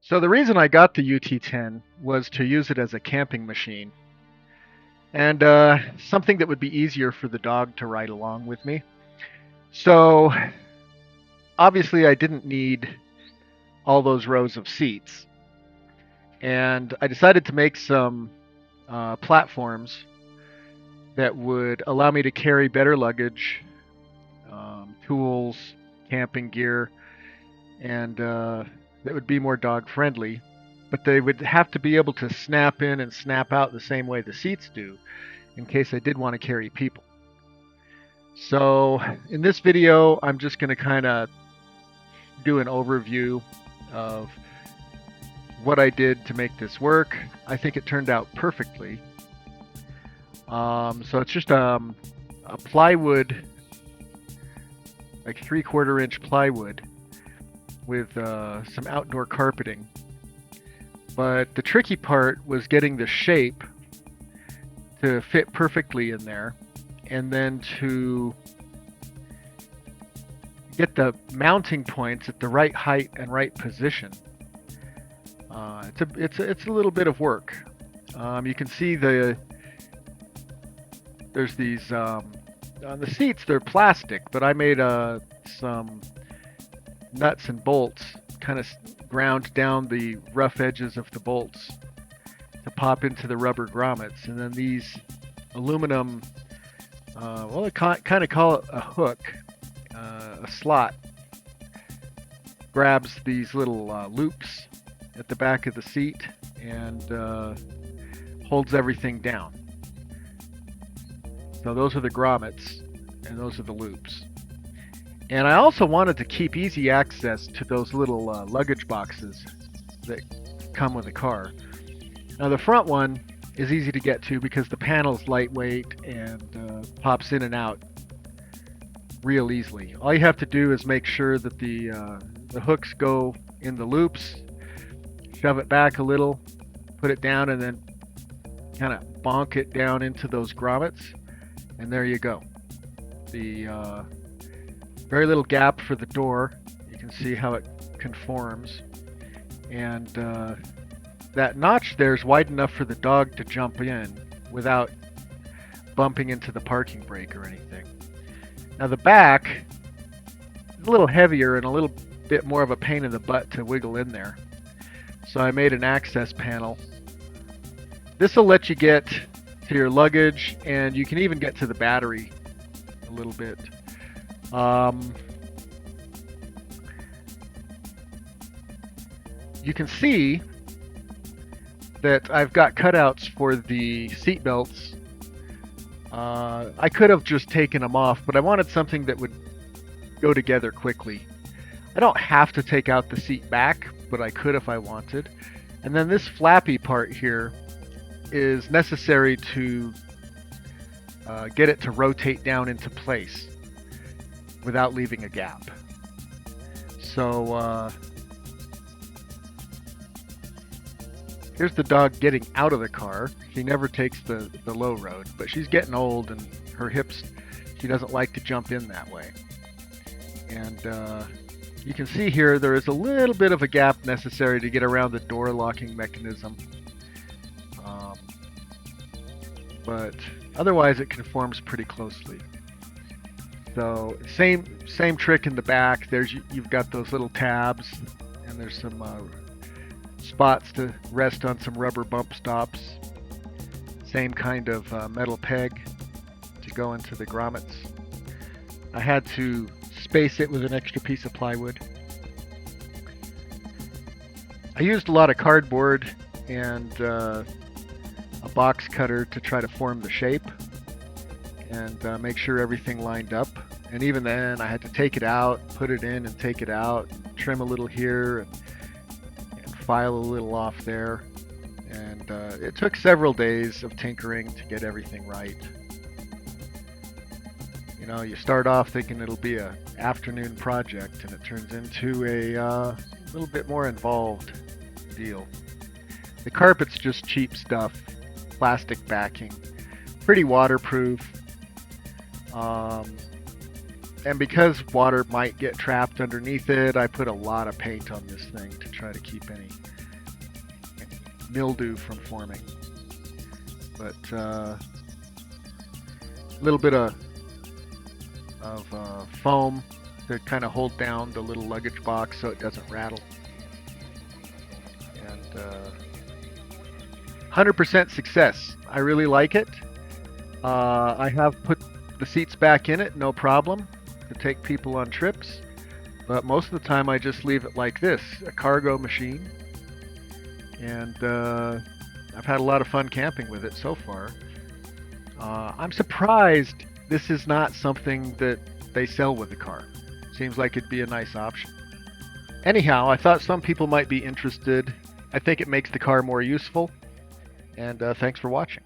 So the reason I got the UT10 was to use it as a camping machine and something that would be easier for the dog to ride along with me. So obviously I didn't need all those rows of seats, and I decided to make some platforms that would allow me to carry better luggage, tools, camping gear, and that would be more dog friendly. But they would have to be able to snap in and snap out the same way the seats do in case I did want to carry people. So in this video, I'm just going to kind of do an overview of what I did to make this work. I think it turned out perfectly. So it's just a plywood, like 3/4 inch plywood with some outdoor carpeting. But the tricky part was getting the shape to fit perfectly in there, and then to get the mounting points at the right height and right position. It's a little bit of work. You can see there's these on the seats. They're plastic, but I made some nuts and bolts, kind of ground down the rough edges of the bolts to pop into the rubber grommets, and then these aluminum, well, I kind of call it a hook, a slot, grabs these little loops at the back of the seat and holds everything down. So those are the grommets and those are the loops. And I also wanted to keep easy access to those little luggage boxes that come with the car. Now the front one is easy to get to because the panel's lightweight and pops in and out real easily. All you have to do is make sure that the hooks go in the loops, shove it back a little, put it down, and then kind of bonk it down into those grommets, and there you go. The very little gap for the door. You can see how it conforms, and that notch there is wide enough for the dog to jump in without bumping into the parking brake or anything. Now the back is a little heavier and a little bit more of a pain in the butt to wiggle in there. So I made an access panel. This will let you get to your luggage, and you can even get to the battery a little bit. You can see that I've got cutouts for the seat belts. I could have just taken them off, but I wanted something that would go together quickly. I don't have to take out the seat back, but I could if I wanted. And then this flappy part here is necessary to get it to rotate down into place without leaving a gap. So here's the dog getting out of the car. She never takes the low road, but she's getting old and her hips, she doesn't like to jump in that way. And you can see here there is a little bit of a gap necessary to get around the door locking mechanism. But otherwise it conforms pretty closely. So same trick in the back. You've got those little tabs, and there's some spots to rest on some rubber bump stops. Same kind of metal peg to go into the grommets. I had to space it with an extra piece of plywood. I used a lot of cardboard and a box cutter to try to form the shape and make sure everything lined up. And even then I had to take it out, put it in and take it out, trim a little here and file a little off there. And it took several days of tinkering to get everything right. You know, you start off thinking it'll be an afternoon project, and it turns into a little bit more involved deal. The carpet's just cheap stuff, plastic backing, pretty waterproof. And because water might get trapped underneath it, I put a lot of paint on this thing to try to keep any mildew from forming. But a little bit of foam to kind of hold down the little luggage box so it doesn't rattle. And 100% success. I really like it. I have put the seats back in it, no problem, to take people on trips. But most of the time I just leave it like this, a cargo machine. And I've had a lot of fun camping with it so far. I'm surprised this is not something that they sell with the car. Seems like it'd be a nice option. Anyhow, I thought some people might be interested. I think it makes the car more useful. And thanks for watching.